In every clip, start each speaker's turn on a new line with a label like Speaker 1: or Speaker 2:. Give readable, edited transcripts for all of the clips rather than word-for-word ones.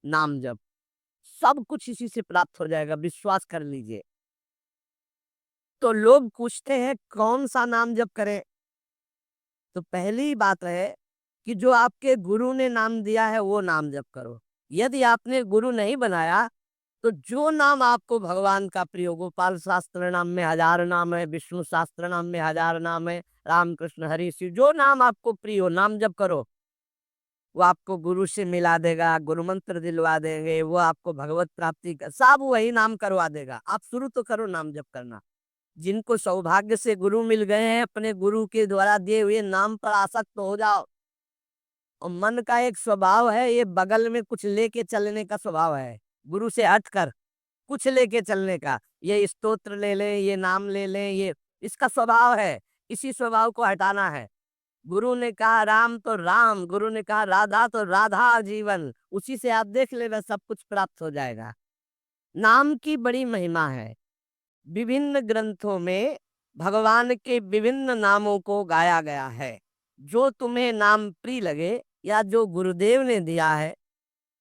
Speaker 1: नाम जप। सब कुछ इसी से प्राप्त हो जाएगा, विश्वास कर लीजिए। तो लोग पूछते हैं कौन सा नाम जप करें? तो पहली बात है कि जो आपके गुरु ने नाम दिया है वो नाम जप करो। यदि आपने गुरु नहीं बनाया तो जो नाम आपको भगवान का प्रिय हो, गोपाल शास्त्र नाम में हजार नाम है, विष्णु शास्त्र नाम में हजार नाम है, रामकृष्ण हरि शिव, जो नाम आपको प्रिय हो नाम जप करो। वो आपको गुरु से मिला देगा, गुरु मंत्र दिलवा देंगे, वो आपको भगवत प्राप्ति का सब वही नाम करवा देगा। आप शुरू तो करो नाम जप करना। जिनको सौभाग्य से गुरु मिल गए हैं, अपने गुरु के द्वारा दिए हुए नाम पर आसक्त हो जाओ। और मन का एक स्वभाव है, ये बगल में कुछ लेके चलने का स्वभाव है, गुरु से हट कर कुछ लेके चलने का। ये स्तोत्र ले लें, ये नाम ले लें, ये इसका स्वभाव है। इसी स्वभाव को हटाना है। गुरु ने कहा राम तो राम, गुरु ने कहा राधा तो राधा जीवन, उसी से आप देख लेना सब कुछ प्राप्त हो जाएगा। नाम की बड़ी महिमा है। विभिन्न ग्रंथों में भगवान के विभिन्न नामों को गाया गया है। जो तुम्हें नाम प्रिय लगे या जो गुरुदेव ने दिया है।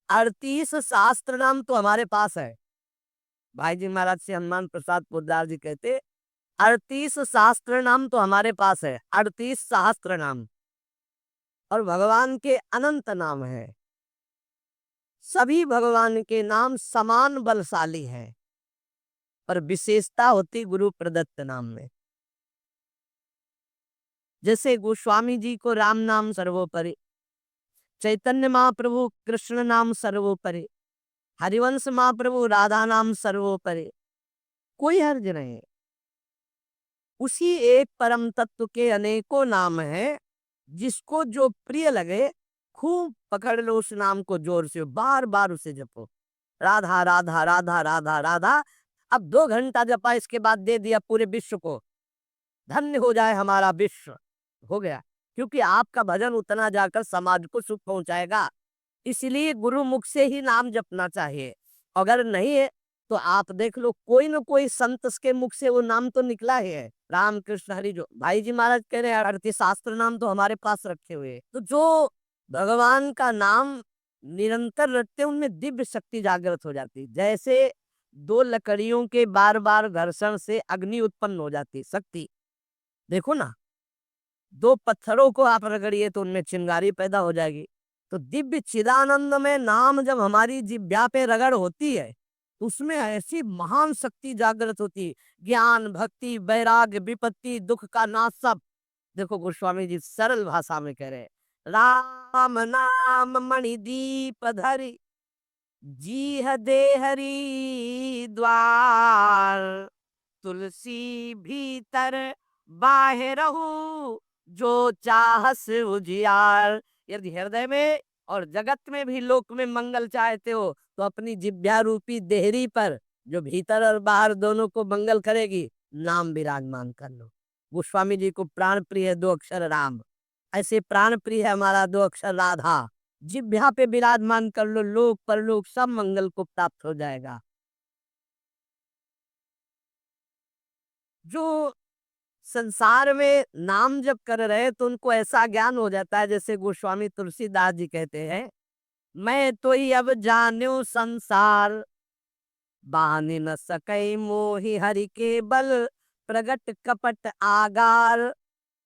Speaker 1: 38 शास्त्र नाम तो हमारे पास है। भाई जी महाराज से हनुमान प्रसाद पोद्दार जी कहते 38 शास्त्र नाम तो हमारे पास है, 38 शास्त्र नाम। और भगवान के अनंत नाम है। सभी भगवान के नाम समान बलशाली हैं, पर विशेषता होती गुरु प्रदत्त नाम में। जैसे गोस्वामी जी को राम नाम सर्वोपरि, चैतन्य महाप्रभु कृष्ण नाम सर्वोपरि, हरिवंश महाप्रभु राधा नाम सर्वोपरि, कोई हर्ज नहीं। उसी एक परम तत्व के अनेकों नाम हैं, जिसको जो प्रिय लगे खूब पकड़ लो उस नाम को, जोर से बार बार उसे जपो। राधा राधा राधा राधा राधा। अब 2 घंटा जपा, इसके बाद दे दिया पूरे विश्व को, धन्य हो जाए हमारा विश्व, हो गया। क्योंकि आपका भजन उतना जाकर समाज को सुख पहुंचाएगा। इसलिए गुरु मुख से ही नाम जपना चाहिए। अगर नहीं है तो आप देख लो, कोई न कोई संत के मुख से वो नाम तो निकला ही है। राम कृष्ण हरि, जो भाई जी महाराज कह रहे हैं 38 शास्त्र नाम तो हमारे पास रखे हुए हैं। तो जो भगवान का नाम निरंतर रटते हैं, उनमें दिव्य शक्ति जागृत हो जाती है। जैसे दो लकड़ियों के बार बार घर्षण से अग्नि उत्पन्न हो जाती है, शक्ति। देखो ना, दो पत्थरों को आप रगड़िए तो उनमें चिंगारी पैदा हो जाएगी। तो दिव्य चिदानंद में नाम जब हमारी जिह्वा पे रगड़ होती है, तो उसमें ऐसी महान शक्ति जागृत होती है। ज्ञान भक्ति वैराग्य विपत्ति दुख का नाश सब। देखो गोस्वामी जी सरल भाषा में कह रहे हैं, राम नाम मणिदीप धरि, जी दे हरि द्वार, तुलसी भीतर बाहरहु, जो चाहस उजियार। यदि हृदय में और जगत में भी लोक में मंगल चाहते हो तो अपनी जिभ्या रूपी देहरी पर, जो भीतर और बाहर दोनों को मंगल करेगी, नाम विराजमान कर लो। गोस्वामी जी को प्राण प्रिय है 2 अक्षर राम, ऐसे प्राण प्रिय है हमारा 2 अक्षर राधा। जिभ्या पे विराजमान कर लो, लोक परलोक सब मंगल को प्राप्त हो जाएगा। जो संसार में नाम जब कर रहे तो उनको ऐसा ज्ञान हो जाता है, जैसे गोस्वामी तुलसीदास जी कहते हैं, मैं तो ही अब जान्यो संसार, बानी न सकई मोहि हरि के बल, प्रगट कपट आगार।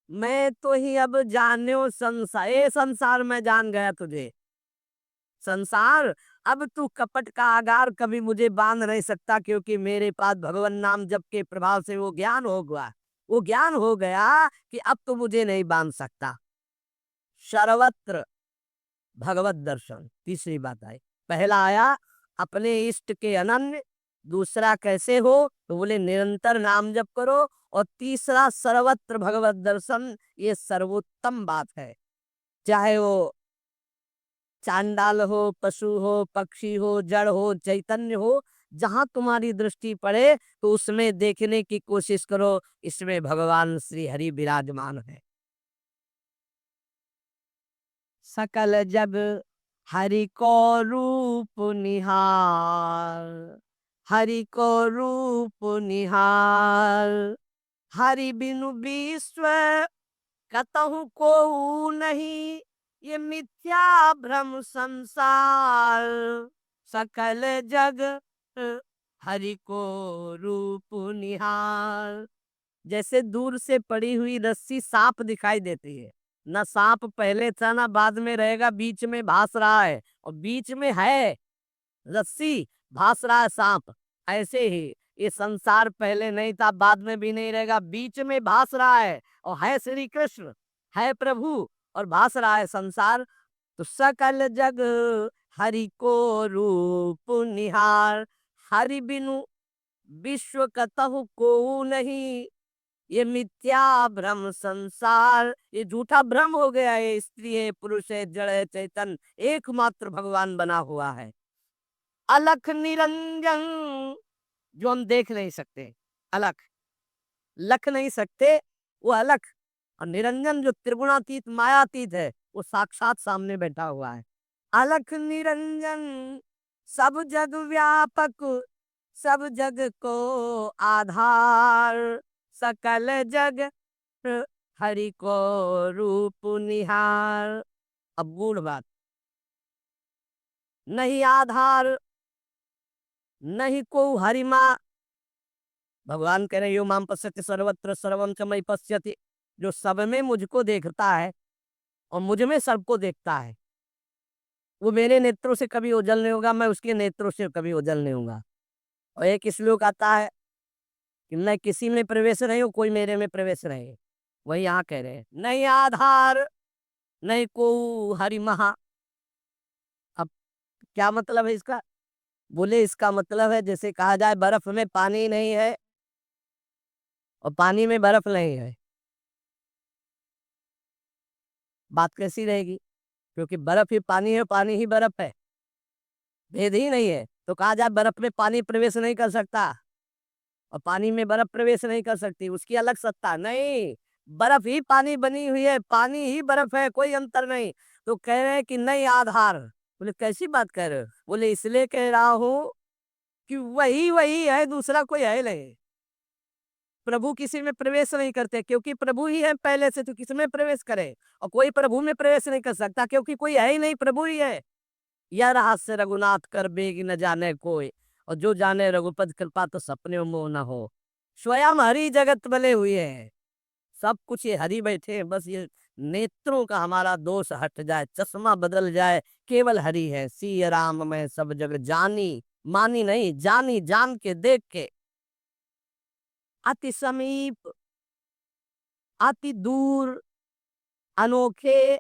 Speaker 1: मैं तो ही अब जान्यो संसार, ए संसार मैं जान गया तुझे। संसार, अब तू कपट का आगार कभी मुझे बांध नहीं सकता, क्योंकि मेरे पास भगवान नाम जप के प्रभाव से वो ज्ञान हो गया। वो ज्ञान हो गया कि अब तो मुझे नहीं बांध सकता। सर्वत्र भगवत दर्शन, तीसरी बात आई। पहला आया अपने इष्ट के अनन्य, दूसरा कैसे हो तो बोले निरंतर नाम जप करो, और तीसरा सर्वत्र भगवत दर्शन। ये सर्वोत्तम बात है। चाहे वो चांडाल हो, पशु हो, पक्षी हो, जड़ हो, चैतन्य हो, जहां तुम्हारी दृष्टि पड़े तो उसमें देखने की कोशिश करो, इसमें भगवान श्री हरि विराजमान है। सकल जब हरि को रूप निहार, हरि को रूप निहार, हरि बिनु विश्व कतहु को नहीं, ये मिथ्या भ्रम संसार। सकल जग हरि को रूप निहार। जैसे दूर से पड़ी हुई रस्सी सांप दिखाई देती है, ना सांप पहले था ना बाद में रहेगा, बीच में भास रहा है, और बीच में है रस्सी, भास रहा है सांप। ऐसे ही ये संसार पहले नहीं था, बाद में भी नहीं रहेगा, बीच में भास रहा है, और है श्री कृष्ण, है प्रभु, और भास रहा है संसार। तो सकल जग हरि को रूप निहार। हरि बिनु विश्व कतहु को नहीं, ये मिथ्या भ्रम संसार, ये झूठा भ्रम हो गया है। स्त्री है, पुरुष है, जड़ है, चैतन, एकमात्र भगवान बना हुआ है। अलख निरंजन, जो हम देख नहीं सकते, अलख, लख नहीं सकते, वो अलख। और निरंजन जो त्रिगुणातीत मायातीत है, वो साक्षात सामने बैठा हुआ है। अलख निरंजन सब जग व्यापक, सब जग को आधार, सकल जग हरि को रूप निहार। अब गूढ़ बात, नहीं आधार नहीं को हरिमा। भगवान कह रहे यो माम पश्यति सर्वत्र सर्वम च मयि पश्यति, जो सब में मुझको देखता है और मुझ में सबको देखता है, वो मेरे नेत्रों से कभी ओझल नहीं होगा, मैं उसके नेत्रों से कभी ओझल नहीं होगा। और एक श्लोक आता है कि मैं किसी में प्रवेश नहीं हूँ, कोई मेरे में प्रवेश रहे। वही यहाँ कह रहे हैं, नहीं आधार नहीं को हरि महा। अब क्या मतलब है इसका? बोले इसका मतलब है जैसे कहा जाए बर्फ में पानी नहीं है और पानी में बर्फ नहीं है, बात कैसी रहेगी? क्योंकि बर्फ ही पानी है, पानी ही बर्फ है, भेद ही नहीं है। तो कहा जाए बर्फ में पानी प्रवेश नहीं कर सकता और पानी में बर्फ प्रवेश नहीं कर सकती, उसकी अलग सत्ता नहीं। बर्फ ही पानी बनी हुई है, पानी ही बर्फ है, कोई अंतर नहीं। तो कह रहे हैं कि नहीं आधार। बोले कैसी बात कह रहे हो? बोले इसलिए कह रहा हूं कि वही वही है, दूसरा कोई है नहीं। प्रभु किसी में प्रवेश नहीं करते, क्योंकि प्रभु ही है पहले से, तो किस में प्रवेश करे? और कोई प्रभु में प्रवेश नहीं कर सकता, क्योंकि कोई है ही नहीं, प्रभु ही है। यह रहस्य रघुनाथ कर बेग न जाने कोई, और जो जाने रघुपति कृपा तो सपने मोह न हो। स्वयं हरि जगत बले हुए हैं, सब कुछ ये हरि बैठे हैं, बस ये नेत्रों का हमारा दोष हट जाए, चश्मा बदल जाए, केवल हरि है। सी राम में सब जग जानी, मानी नहीं, जानी, जान के देख के। अति समीप अति दूर, अनोखे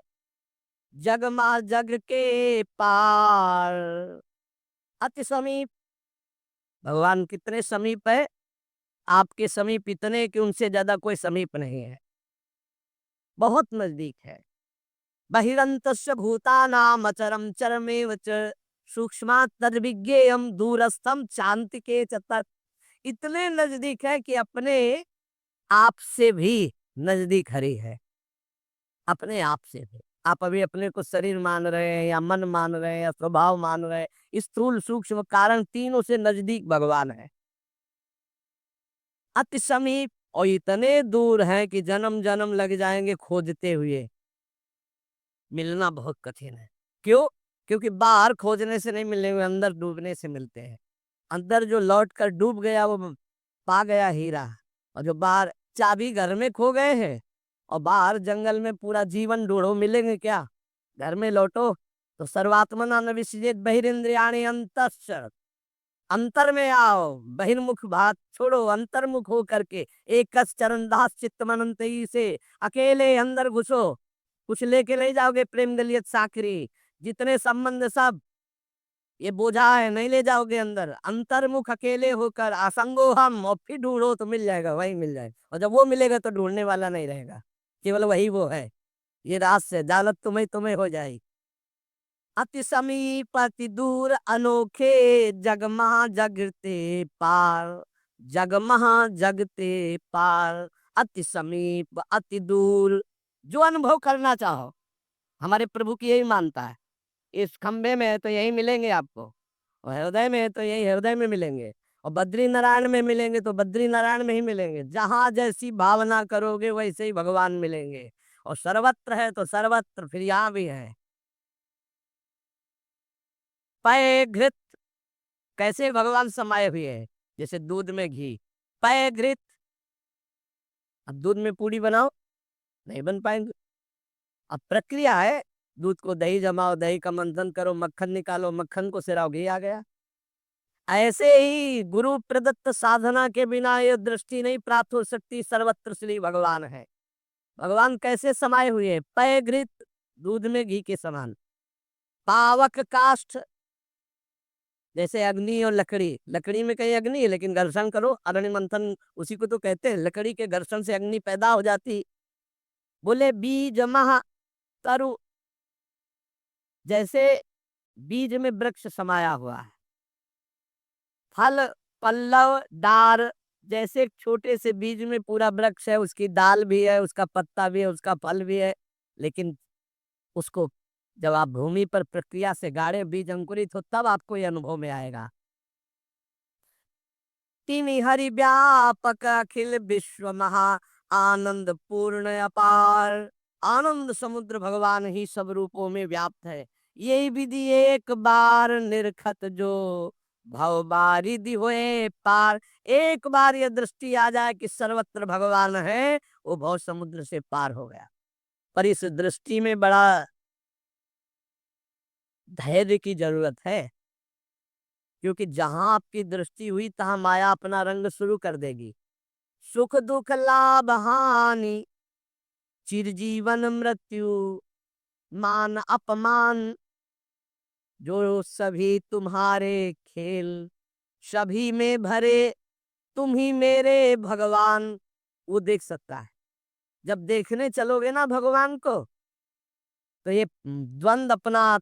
Speaker 1: जगमा जग के पार। अति समीप, भगवान कितने समीप है, आपके समीप इतने कि उनसे ज्यादा कोई समीप नहीं है, बहुत नजदीक है। बहिरंतस्य भूतानाम अचरम चरमेव च, सूक्ष्मात् तद्विज्ञेयम दूरस्थम चान्तिके च तत्। इतने नजदीक है कि अपने आप से भी नजदीक हरि है, अपने आप से भी। आप अभी अपने को शरीर मान रहे हैं या मन मान रहे हैं या स्वभाव मान रहे हैं, स्थूल सूक्ष्म कारण तीनों से नजदीक भगवान है। अति समीप, और इतने दूर हैं कि जन्म जन्म लग जाएंगे खोजते हुए, मिलना बहुत कठिन है। क्यों? क्योंकि बाहर खोजने से नहीं मिलेंगे, अंदर डूबने से मिलते हैं। अंदर जो लौट कर डूब गया वो पा गया हीरा, और जो बाहर चाबी घर में खो गए हैं और बाहर जंगल में पूरा जीवन ढूंढो, मिलेंगे क्या? घर में लौटो तो सर्वात्मना न विसृजेत बहिरिंद्रियाणि अंतश्च, अंतर में आओ, बहिर्मुख बात छोड़ो, अंतर्मुख हो करके एक चरण दास चित्त मनंतई से अकेले अंदर घुसो। कुछ लेके नहीं जाओगे, प्रेम गलियत साकरी, जितने संबंध सब ये बोझा है, नहीं ले जाओगे अंदर। अंतर्मुख अकेले होकर असंगो हम, और फिर ढूंढो तो मिल जाएगा, वही मिल जाएगा। और जब वो मिलेगा तो ढूंढने वाला नहीं रहेगा, केवल वही वो है। ये रात से जालत तुम्हें तुम्हें हो जाएगी। अति समीप अति दूर, अनोखे जगमहा जगते पार, जगमहा जगते पार। अति समीप अति दूर, जो अनुभव करना चाहो, हमारे प्रभु की यही मानता है। इस खंबे में है तो यही मिलेंगे आपको, और हृदय में है तो यही हृदय में मिलेंगे, और बद्री नारायण में मिलेंगे तो बद्री नारायण में ही मिलेंगे। जहां जैसी भावना करोगे वैसे ही भगवान मिलेंगे। और सर्वत्र है तो सर्वत्र फिर यहाँ भी है। पय घृत कैसे भगवान समाये हुए हैं? जैसे दूध में घी, पय घृत। अब दूध में पूड़ी बनाओ, नहीं बन पाएंगे। अब प्रक्रिया है, दूध को दही जमाओ, दही का मंथन करो, मक्खन निकालो, मक्खन को सिराओ, घी आ गया। ऐसे ही गुरु प्रदत्त साधना के बिना ये दृष्टि नहीं प्राप्त हो सकती, सर्वत्र श्री भगवान है। भगवान कैसे समाये हुए हैं? पय घृत, दूध में घी के समान। पावक काष्ठ, जैसे अग्नि और लकड़ी, लकड़ी में कहीं अग्नि है लेकिन घर्षण करो, अग्नि मंथन उसी को तो कहते हैं, लकड़ी के घर्षण से अग्नि पैदा हो जाती। बोले बीज महा तरु, जैसे बीज में वृक्ष समाया हुआ है। फल पल्लव डार, जैसे एक छोटे से बीज में पूरा वृक्ष है, उसकी दाल भी है, उसका पत्ता भी है, उसका फल भी है, लेकिन उसको जब आप भूमि पर प्रक्रिया से गाड़े, बीज अंकुरित हो, तब आपको ये अनुभव में आएगा। तिनि हरि व्यापक अखिल विश्व महा आनंद पूर्ण अपार। आनंद समुद्र भगवान ही सब रूपों में व्याप्त है। यही विधि एक बार निरखत जो भव बारिधि होए पार। एक बार ये दृष्टि आ जाए कि सर्वत्र भगवान है, वो भव समुद्र से पार हो गया। पर इस दृष्टि में बड़ा धैर्य की जरूरत है, क्योंकि जहां आपकी दृष्टि हुई तहां माया अपना रंग शुरू कर देगी। सुख दुख लाभ हानि, चिरजीवन मृत्यु, मान अपमान, जो सभी तुम्हारे खेल, सभी में भरे तुम ही मेरे भगवान, वो देख सकता है। जब देखने चलोगे ना भगवान को, तो ये द्वंद अपना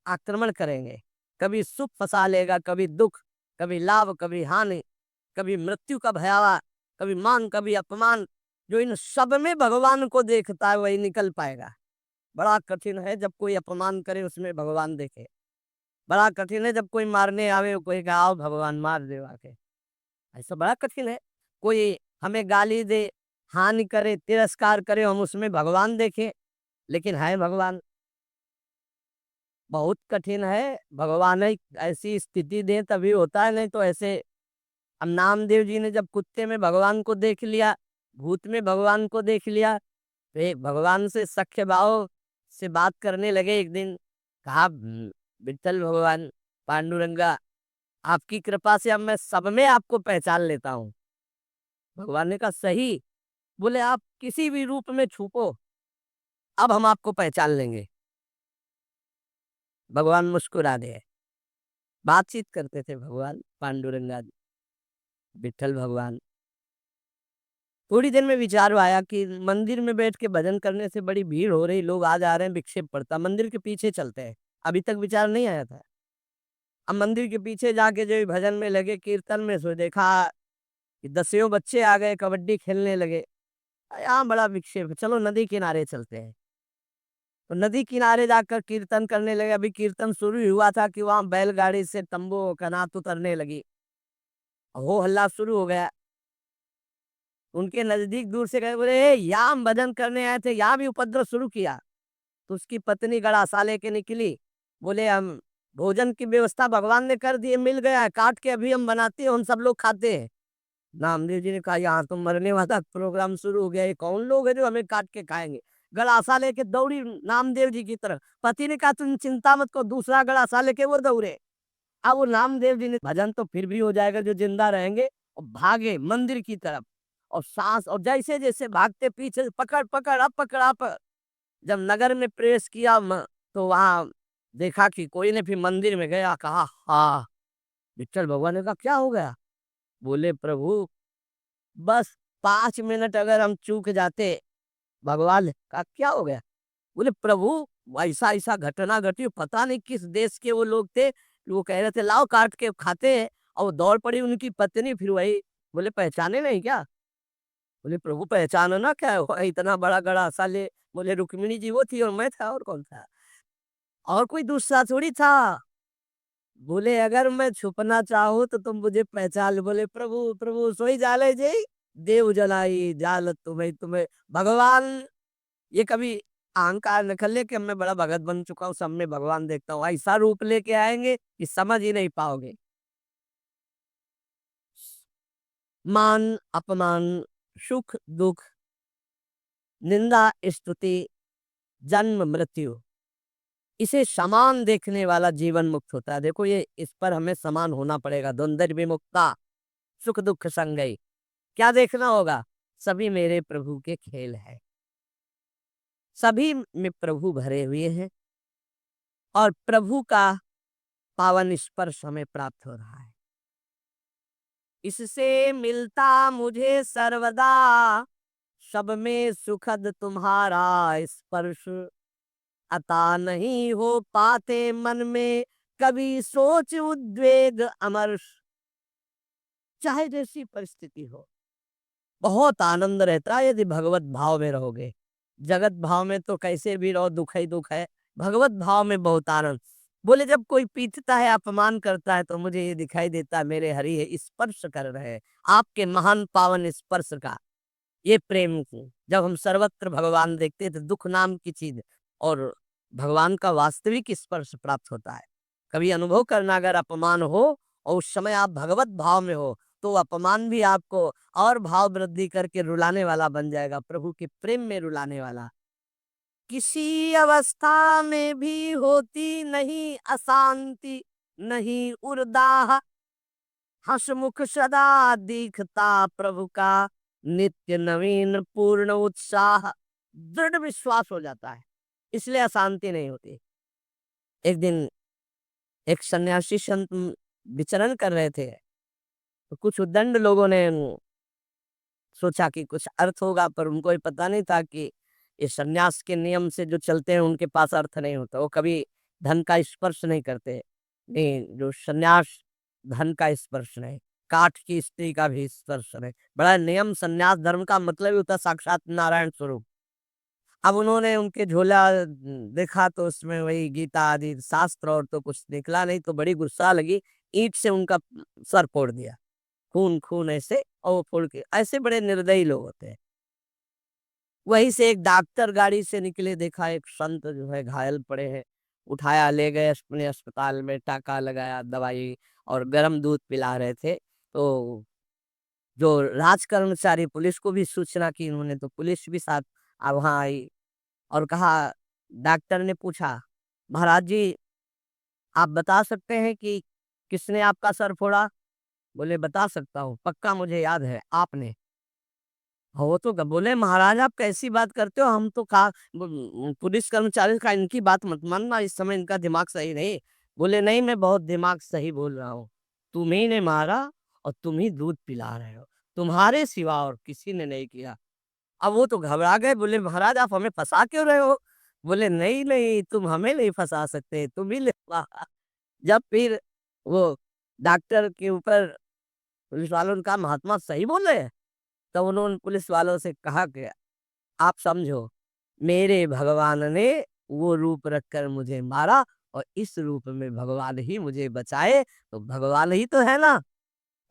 Speaker 1: आक्रमण करेंगे। कभी सुख फंसा लेगा, कभी दुख, कभी लाभ, कभी हानि, कभी मृत्यु का भयावा, कभी मान, कभी अपमान। जो इन सब में भगवान को देखता है वही निकल पाएगा। बड़ा कठिन है जब कोई अपमान करे उसमें भगवान देखे। बड़ा कठिन है जब कोई मारने आवे, कोई कहे आओ भगवान मार दे आके। ऐसा बड़ा कठिन है। कोई हमें गाली दे, हानि करे, तिरस्कार करे, हम उसमें भगवान देखें, लेकिन है भगवान। बहुत कठिन है। भगवान एक ऐसी स्थिति दे तभी होता है, नहीं तो ऐसे। अब नामदेव जी ने जब कुत्ते में भगवान को देख लिया, भूत में भगवान को देख लिया, तो एक भगवान से सख्य भाव से बात करने लगे। एक दिन कहा, विठ्ठल भगवान, पांडुरंगा, आपकी कृपा से अब मैं सब में आपको पहचान लेता हूँ। भगवान ने कहा सही। बोले आप किसी भी रूप में छुपो, अब हम आपको पहचान लेंगे। भगवान मुस्कुरा दे। बातचीत करते थे भगवान पांडुरंगा जी, विठ्ठल भगवान। थोड़ी देर में विचार आया कि मंदिर में बैठ के भजन करने से बड़ी भीड़ हो रही, लोग आ जा रहे हैं, विक्षेप पड़ता, मंदिर के पीछे चलते हैं। अभी तक विचार नहीं आया था। अब मंदिर के पीछे जाके जो भजन में लगे, कीर्तन में, सो देखा कि दसियों बच्चे आ गए, कबड्डी खेलने लगे। यहाँ बड़ा विक्षेप है, चलो नदी किनारे चलते हैं। तो नदी किनारे जाकर कीर्तन करने लगे। अभी कीर्तन शुरू ही हुआ था कि वहां बैलगाड़ी से तंबू कनात उतरने लगी, हो हल्ला शुरू हो गया। उनके नजदीक दूर से गए, बोले "ए, यहाँ हम भजन करने आए थे, यहाँ भी उपद्रव शुरू किया।" तो उसकी पत्नी गड़ासा लेके निकली। बोले हम भोजन की व्यवस्था भगवान ने कर दी है, मिल गया है, काट के अभी हम बनाते हैं, हम सब लोग खाते हैं। नामदेव जी ने कहा यहाँ तो मरने वाला प्रोग्राम शुरू हो गया, ये कौन लोग है जो हमें काट के खाएंगे। गड़ासा लेके दौड़ी नामदेव जी की तरफ। पति ने कहा तुम चिंता मत करो, दूसरा गड़ासा लेके वो दौड़े। अब वो नामदेव जी ने, भजन तो फिर भी हो जाएगा जो जिंदा रहेंगे, और भागे मंदिर की तरफ। और सांस, और जैसे जैसे भागते पीछे पकड़ पकड़, अब पकड़ा पर जब नगर में प्रवेश किया तो वहां देखा कि कोई ने, फिर मंदिर में गया, कहा हाँ। विठ्ठल भगवान ने कहा क्या हो गया? बोले प्रभु बस 5 मिनट अगर हम चूक जाते। भगवान ने कहा क्या हो गया? बोले प्रभु ऐसा ऐसा घटना घटी, पता नहीं किस देश के वो लोग थे, वो कह रहे थे लाओ काट के खाते हैं, और वो दौड़ पड़ी उनकी पत्नी, फिर वही। बोले पहचाने नहीं क्या? बोले प्रभु पहचानना क्या है, वो इतना बड़ा गड़ा साले। बोले रुक्मिणी जी वो थी और मैं था, और कौन था, और कोई दूसरा थोड़ी था। बोले अगर मैं छुपना चाहूँ तो तुम मुझे पहचान लो। बोले प्रभु प्रभु सोई जाले जी, देव जलाई जाल तुम्हें तुम्हें। भगवान, ये कभी अहंकार न कर ले कि मैं बड़ा भगत बन चुका हूँ, सब में भगवान देखता हूँ। ऐसा रूप लेके आएंगे कि समझ ही नहीं पाओगे। मान अपमान, सुख दुख, निंदा स्तुति, जन्म मृत्यु, इसे समान देखने वाला जीवन मुक्त होता है। देखो ये इस पर हमें समान होना पड़ेगा। द्वंद्व विमुक्ता, सुख दुख संगई। क्या देखना होगा? सभी मेरे प्रभु के खेल है, सभी में प्रभु भरे हुए हैं और प्रभु का पावन स्पर्श हमें प्राप्त हो रहा है। इससे मिलता मुझे सर्वदा, सब में सुखद तुम्हारा स्पर्श। अता नहीं हो पाते मन में कभी सोच उद्वेग अमर्ष। चाहे जैसी परिस्थिति हो, बहुत आनंद रहता है यदि भगवत भाव में रहोगे। जगत भाव में तो कैसे भी रहो दुख ही दुख है, भगवत भाव में बहुत आनंद। बोले जब कोई पीटता है, अपमान करता है, तो मुझे ये दिखाई देता है मेरे हरि है स्पर्श कर रहे हैं आपके महान पावन स्पर्श का। ये प्रेम को जब हम सर्वत्र भगवान देखते हैं तो दुख नाम की चीज और भगवान का वास्तविक स्पर्श प्राप्त होता है। कभी अनुभव करना, अगर अपमान हो और उस समय आप भगवत भाव में हो, तो अपमान भी आपको और भाव वृद्धि करके रुलाने वाला बन जाएगा, प्रभु के प्रेम में रुलाने वाला। किसी अवस्था में भी होती नहीं अशांति, नहीं उर्दाह, हसमुख सदा दिखता प्रभु का, नित्य नवीन पूर्ण उत्साह। दृढ़ विश्वास हो जाता है, इसलिए अशांति नहीं होती। एक दिन एक सन्यासी संत विचरण कर रहे थे, तो कुछ उद्दंड लोगों ने सोचा कि कुछ अर्थ होगा, पर उनको ये पता नहीं था कि ये सन्यास के नियम से जो चलते हैं उनके पास अर्थ नहीं होता। वो कभी धन का स्पर्श नहीं करते। नहीं, जो सन्यास धन का स्पर्श नहीं, काठ की स्त्री का भी स्पर्श नहीं। बड़ा नियम, सन्यास धर्म का मतलब ही होता है साक्षात नारायण स्वरूप। अब उन्होंने उनके झोला देखा तो उसमें वही गीता आदि शास्त्र और तो कुछ निकला नहीं, तो बड़ी गुस्सा लगी, ईंट से उनका सर फोड़ दिया। खून खून ऐसे और वो फोड़ के, ऐसे बड़े निर्दयी लोग होते हैं। वहीं से एक डॉक्टर गाड़ी से निकले, देखा एक संत जो है घायल पड़े हैं, उठाया ले गए अपने अस्पताल में, टाका लगाया, दवाई और गर्म दूध पिला रहे थे। तो जो राज कर्मचारी पुलिस को भी सूचना की इन्होंने, तो पुलिस भी साथ वहां आई और कहा, डॉक्टर ने पूछा, महाराज जी आप बता सकते हैं कि किसने आपका सर फोड़ा? बोले बता सकता हूँ, पक्का मुझे याद है आपने। हाँ, वो तो बोले महाराज आप कैसी बात करते हो, हम तो पुलिस कर्मचारी का इनकी बात मत मानना, इस समय इनका दिमाग सही नहीं। बोले नहीं, मैं बहुत दिमाग सही बोल रहा हूँ। तुम्ही ने मारा और तुम ही दूध पिला रहे हो, तुम्हारे सिवा और किसी ने नहीं किया। अब वो तो घबरा गए, बोले महाराज आप हमें फंसा क्यों रहे हो? बोले नहीं नहीं, तुम हमें नहीं फंसा सकते, तुम ही ले जब फिर वो डॉक्टर के ऊपर पुलिस वालों ने कहा महात्मा सही बोल रहे हैं, तब उन्होंने पुलिस वालों से कहा कि आप समझो, मेरे भगवान ने वो रूप रखकर मुझे मारा और इस रूप में भगवान ही मुझे बचाए, तो भगवान ही तो है ना।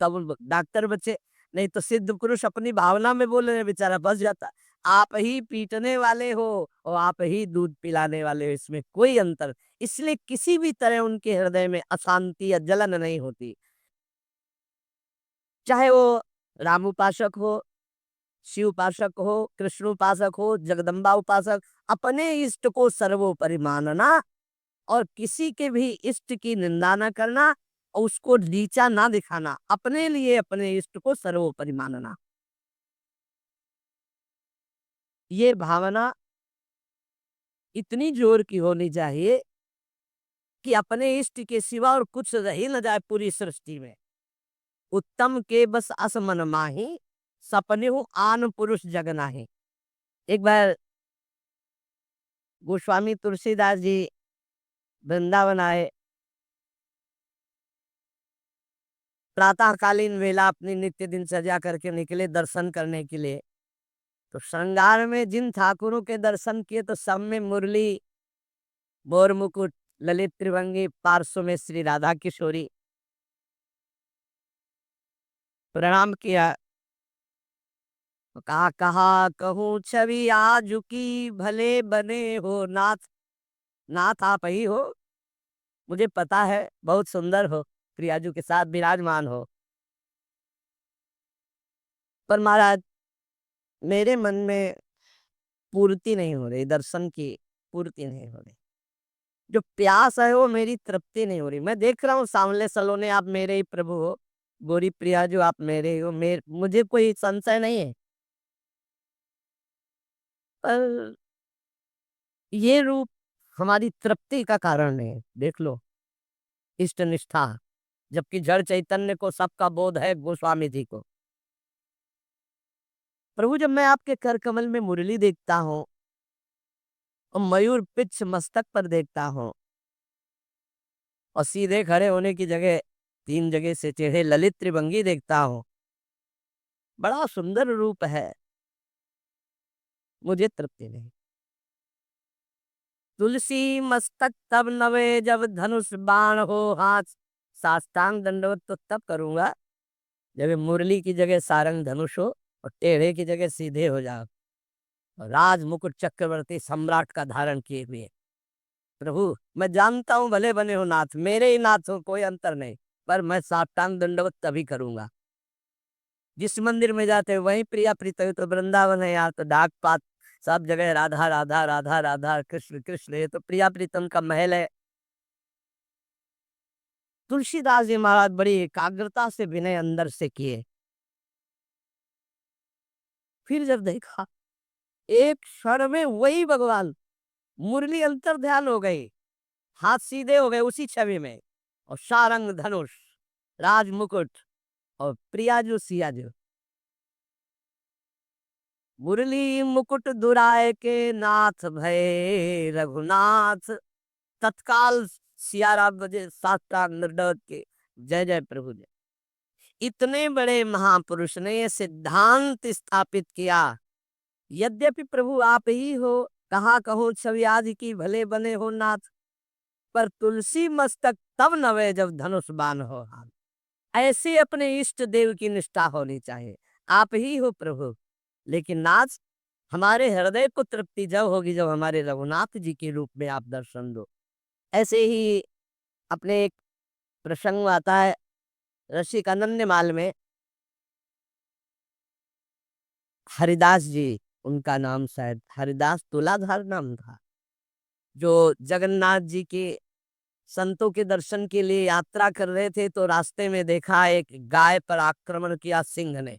Speaker 1: तब डॉक्टर बचे, नहीं तो सिद्ध पुरुष अपनी भावना में बोल रहे, बेचारा बच जाता। आप ही पीटने वाले हो और आप ही दूध पिलाने वाले हो, इसमें कोई अंतर। इसलिए किसी भी तरह उनके हृदय में अशांति या जलन नहीं होती। चाहे वो राम उपासक हो, शिव उपासक हो, कृष्ण उपासक हो, जगदम्बा उपासक, अपने इष्ट को सर्वोपरि मानना और किसी के भी इष्ट की निंदा न करना और उसको नीचा ना दिखाना, अपने लिए अपने इष्ट को सर्वोपरि मानना। ये भावना इतनी जोर की होनी चाहिए कि अपने इष्ट के सिवा और कुछ रह ही न जाए पूरी सृष्टि में। उत्तम के बस अस मन माही, सपने हो आन पुरुष जग नाही। एक बार गोस्वामी तुलसीदास जी वृंदावन आए, प्रातःकालीन वेला अपनी नित्य दिनचर्या करके निकले दर्शन करने के लिए। तो श्रृंगार में जिन ठाकुरों के दर्शन किए, तो सब में मुरली, मोर मुकुट, ललित त्रिभंगी, पार्श्व में श्री राधा किशोरी। प्रणाम किया तो कहा कहूँ छवि आजू की, भले बने हो नाथ। नाथ आप ही हो, मुझे पता है बहुत सुंदर हो, प्रियाजू के साथ विराजमान हो। पर महाराज मेरे मन में पूर्ति नहीं हो रही, दर्शन की पूर्ति नहीं हो रही। जो प्यास है वो मेरी तृप्ति नहीं हो रही। मैं देख रहा हूँ सामने सलोने आप मेरे ही प्रभु हो, गोरी प्रिया जो आप मेरे ही हो, मुझे कोई संशय नहीं है। पर ये रूप हमारी तृप्ति का कारण नहीं है। देख लो इष्ट निष्ठा, जबकि जड़ चैतन्य को सबका बोध है, गोस्वामी जी को। प्रभु जब मैं आपके कर कमल में मुरली देखता हूँ और मयूर पिच्छ मस्तक पर देखता हूँ और सीधे खड़े होने की जगह 3 जगह से टेढ़े ललित त्रिभंगी देखता हूँ, बड़ा सुंदर रूप है, मुझे तृप्ति नहीं। तुलसी मस्तक तब नवे जब धनुष बाण हो हाथ, साष्टांग दंडवत तो तब करूंगा जब मुरली की जगह सारंग धनुष हो और टेढ़े की जगह सीधे हो जाओ, राज मुकुट चक्रवर्ती सम्राट का धारण किए हुए। प्रभु मैं जानता हूं भले बने हो नाथ, मेरे ही नाथ हो, कोई अंतर नहीं, पर मैं साष्टांग दंडवत तभी करूंगा। जिस मंदिर में जाते हो वहीं प्रिया प्रीत हो, तो वृंदावन है, यहाँ तो डाक पात सब जगह राधा राधा राधा राधा, कृष्ण कृष्ण, ये तो प्रिया प्रीतम का महल है। तुलसीदास जी महाराज बड़ी एकाग्रता से विनय अंदर से किए। फिर जब देखा एक क्षण में वही भगवान, मुरली अंतर ध्यान हो गई, हाथ सीधे हो गए उसी छवि में, और सारंग धनुष, राज मुकुट और प्रियाजू सियाजू। मुरली मुकुट दुराय के नाथ भय रघुनाथ, तत्काल सियारा बजे साष्टांग निर्डर के जय जय प्रभु जय। इतने बड़े महापुरुष ने ये सिद्धांत स्थापित किया, यद्यपि प्रभु आप ही हो, कहा कहो छवि आदि की भले बने हो नाथ, पर तुलसी मस्तक तब नवे जब धनुष बाण हो हाथ। ऐसे अपने इष्ट देव की निष्ठा होनी चाहिए। आप ही हो प्रभु, लेकिन नाथ हमारे हृदय को तृप्ति जब होगी जब हमारे रघुनाथ जी के रूप में आप दर्शन दो। ऐसे ही अपने एक प्रसंग आता है रसिक अनन्यमाल में, हरिदास जी उनका नाम, शायद हरिदास तुलाधार नाम था, जो जगन्नाथ जी के संतों के दर्शन के लिए यात्रा कर रहे थे, तो रास्ते में देखा एक गाय पर आक्रमण किया सिंह ने।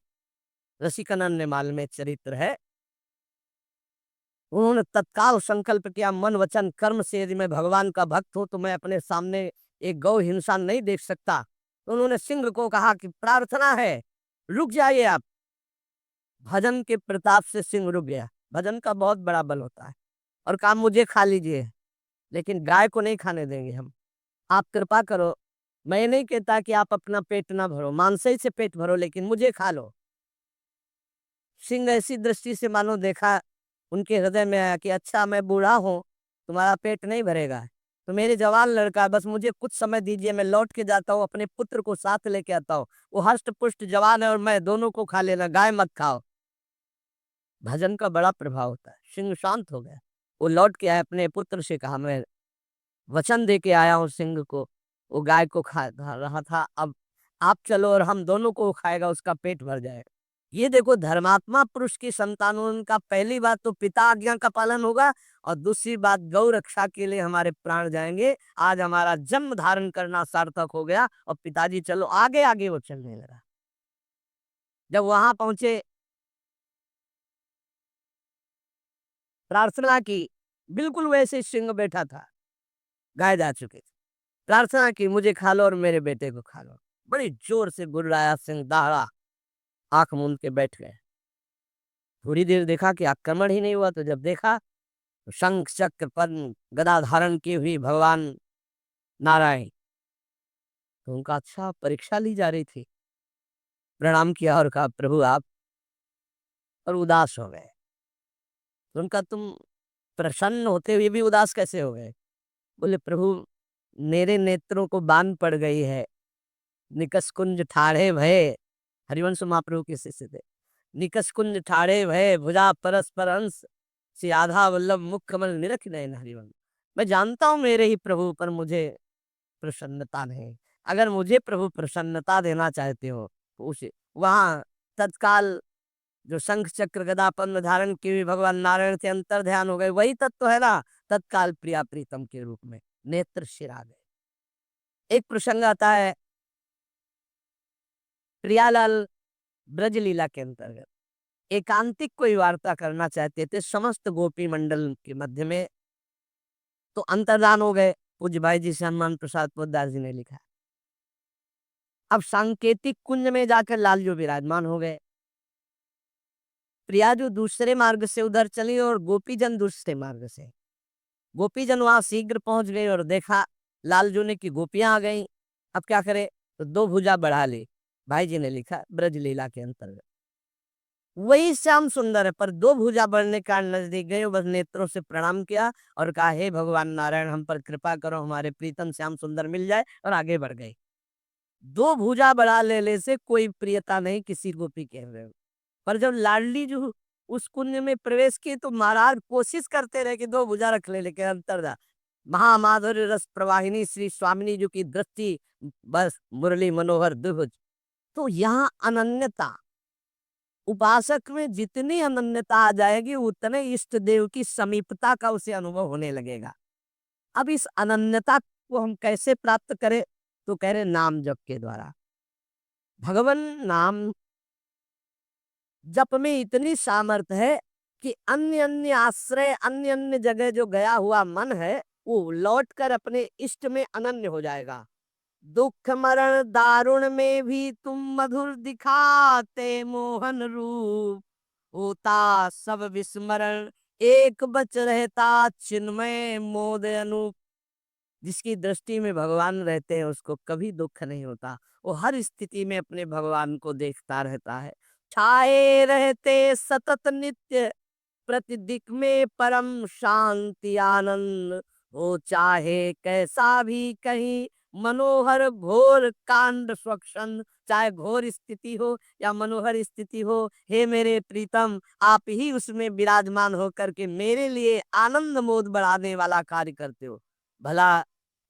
Speaker 1: रसिकनंद माल में चरित्र है। उन्होंने तत्काल संकल्प किया मन वचन कर्म से यदि मैं भगवान का भक्त हूं तो मैं अपने सामने एक गौ हिंसा नहीं देख सकता। तो उन्होंने सिंह को कहा कि प्रार्थना है, रुक जाइए आप। भजन के प्रताप से सिंह रुक गया। भजन का बहुत बड़ा बल होता है। और कहा मुझे खा लीजिए, लेकिन गाय को नहीं खाने देंगे हम। आप कृपा करो, मैं नहीं कहता कि आप अपना पेट ना भरो, मांसाई से पेट भरो, लेकिन मुझे खा लो। सिंह ऐसी दृष्टि से मानो देखा, उनके हृदय में आया कि अच्छा मैं बूढ़ा हूँ, तुम्हारा पेट नहीं भरेगा, तो मेरे जवान लड़का, बस मुझे कुछ समय दीजिए, मैं लौट के जाता हूँ, अपने पुत्र को साथ लेके आता हूँ, वो हष्ट पुष्ट जवान है और मैं, दोनों को खा लेना, गाय मत खाओ। भजन का बड़ा प्रभाव होता है। सिंह शांत हो गया, वो लौट के आया, अपने पुत्र से कहा मैं वचन दे के आया हूँ सिंह को, वो गाय को खा रहा था, अब आप चलो और हम दोनों को खाएगा, उसका पेट भर जाएगा। ये देखो धर्मात्मा पुरुष की संतानों का पहली बात तो पिता आज्ञा का पालन होगा, और दूसरी बात गौ रक्षा के लिए हमारे प्राण जाएंगे। आज हमारा जन्म धारण करना सार्थक हो गया, और पिताजी चलो आगे आगे वो चलने लगा। जब वहां पहुंचे, प्रार्थना की, बिल्कुल वैसे सिंह बैठा था, गाय जा चुके थे। प्रार्थना की मुझे खा लो और मेरे बेटे को खा लो। बड़ी जोर से गुर्राया सिंह, दहाड़ा, आंख मूंद के बैठ गए। थोड़ी देर देखा कि आक्रमण ही नहीं हुआ, तो जब देखा तो शंख चक्र पद्म गदा धारण की हुई भगवान नारायण, तो उनका अच्छा परीक्षा ली जा रही थी। प्रणाम किया और कहा प्रभु आप, और उदास हो गए। तो उनका तुम प्रसन्न होते हुए भी उदास कैसे हो गए? बोले प्रभु मेरे नेत्रों को बांध पड़ गई है, निकस कुंज ठाढ़े भये, हरिवंश महाप्रभु के शिष्य थे। निकस कुंज ठाढ़े भये भुजा परस्पर अंश, से आधा वल्लभ मुख कमल निरख नयन हरिवंश। मैं जानता हूं मेरे ही प्रभु पर मुझे प्रसन्नता नहीं। अगर मुझे प्रभु प्रसन्नता देना चाहते हो तो उसे वहां तत्काल जो शंख चक्र गदा पद्म धारण किए हुए भगवान नारायण से अंतर ध्यान हो गए, वही तत्व है ना। तत्काल प्रिया प्रीतम के रूप में नेत्र शिरा गए। एक प्रसंग आता है प्रियालाल ब्रजलीला के अंतर्गत, एकांतिक कोई वार्ता करना चाहते थे समस्त गोपी मंडल के मध्य में, तो अंतर्धान हो गए। पूज्य भाई जी से हनुमान प्रसाद पोद्दार जी ने लिखा। अब सांकेतिक कुंज में जाकर लाल जो विराजमान हो गए, प्रिया जो दूसरे मार्ग से उधर चली और गोपीजन दूसरे मार्ग से। गोपीजन वहां शीघ्र पहुंच गए और देखा लाल जो ने कि गोपियां आ गई। अब क्या करे, तो दो भुजा बढ़ा ली। भाई जी ने लिखा ब्रज लीला के अंतर्गत वही श्याम सुंदर है, पर दो भुजा बढ़ने का नजदीक गए, बस नेत्रों से प्रणाम किया और कहा हे भगवान नारायण हम पर कृपा करो, हमारे प्रीतम श्याम सुंदर मिल जाए, और आगे बढ़ गए। दो भुजा बढ़ा ले से कोई प्रियता नहीं किसी गोपी कह रहे हो। पर जब लाडली जो उस कुंज में प्रवेश की तो महाराज कोशिश करते रहे कि दो भुजा रख ले, लेकिन अंतरदा महामाधुर्य रस प्रवाहिनी श्री स्वामिनी जी की दृष्टि, बस मुरली मनोहर द्विभुज। तो यहाँ अनन्यता, उपासक में जितनी अनन्यता आ जाएगी उतने इष्ट देव की समीपता का उसे अनुभव होने लगेगा। अब इस अनन्यता को हम कैसे प्राप्त करें, तो कह रहे नाम जप के द्वारा। भगवान नाम जप में इतनी सामर्थ्य है कि अन्य अन्य आश्रय, अन्य अन्य जगह जो गया हुआ मन है वो लौटकर अपने इष्ट में अनन्य हो जाएगा। दुख मरण दारुण में भी तुम मधुर दिखाते मोहन रूप, होता सब विस्मरण एक बच रहता चिन्मय मोद अनूप। जिसकी दृष्टि में भगवान रहते हैं उसको कभी दुख नहीं होता, वो हर स्थिति में अपने भगवान को देखता रहता है। छाए रहते सतत नित्य प्रतिदिक में परम शांति आनंद, हो चाहे कैसा भी कहीं मनोहर घोर कांड स्वक्षण। चाहे घोर स्थिति हो या मनोहर स्थिति हो, हे मेरे प्रीतम आप ही उसमें विराजमान होकर के मेरे लिए आनंद मोद बढ़ाने वाला कार्य करते हो। भला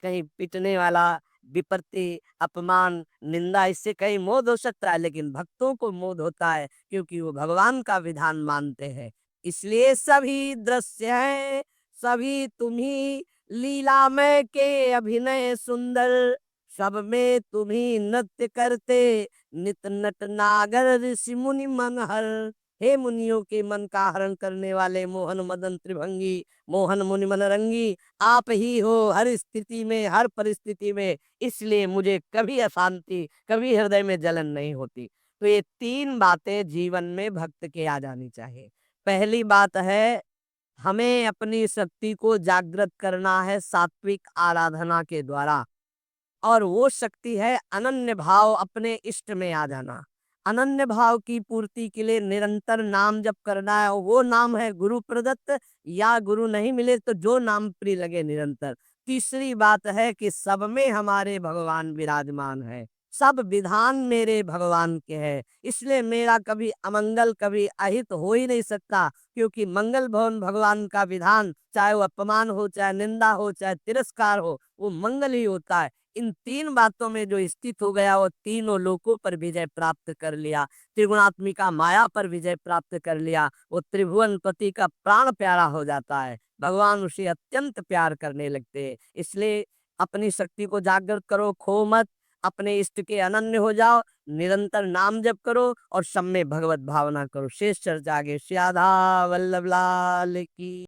Speaker 1: कहीं पिटने वाला, विपत्ति, अपमान, निंदा, इससे कहीं मोद हो सकता है, लेकिन भक्तों को मोद होता है क्योंकि वो भगवान का विधान मानते हैं। इसलिए सभी दृश्य है, सभी तुम्ही लीलामय के अभिनय सुंदर, सब में तुम्ही नृत्य करते नित नट नागर ऋषि मुनि मन हर। हे मुनियों के मन का हरण करने वाले मोहन मदन त्रिभंगी, मोहन मुनि मन रंगी, आप ही हो हर स्थिति में, हर परिस्थिति में, इसलिए मुझे कभी अशांति, कभी हृदय में जलन नहीं होती। तो ये तीन बातें जीवन में भक्त के आ जानी चाहिए। पहली बात है हमें अपनी शक्ति को जागृत करना है सात्विक आराधना के द्वारा, और वो शक्ति है अनन्य भाव, अपने इष्ट में आ जाना। अनन्य भाव की पूर्ति के लिए निरंतर नाम जप करना है, और वो नाम है गुरु प्रदत्त, या गुरु नहीं मिले तो जो नाम प्रिय लगे निरंतर। तीसरी बात है कि सब में हमारे भगवान विराजमान है, सब विधान मेरे भगवान के हैं, इसलिए मेरा कभी अमंगल, कभी अहित हो ही नहीं सकता, क्योंकि मंगल भवन भगवान का विधान, चाहे वो अपमान हो, चाहे निंदा हो, चाहे तिरस्कार हो, वो मंगल ही होता है। इन तीन बातों में जो स्थित हो गया वो तीनों लोकों पर विजय प्राप्त कर लिया, त्रिगुणात्मिका माया पर विजय प्राप्त कर लिया, वो त्रिभुवन पति का प्राण प्यारा हो जाता है, भगवान उसे अत्यंत प्यार करने लगते हैं। इसलिए अपनी शक्ति को जागृत करो, खो मत, अपने इष्ट के अनन्य हो जाओ, निरंतर नाम जप करो और सब में भगवत भावना करो। शेष चर्चा आगे। श्री राधा वल्लभ लाल की।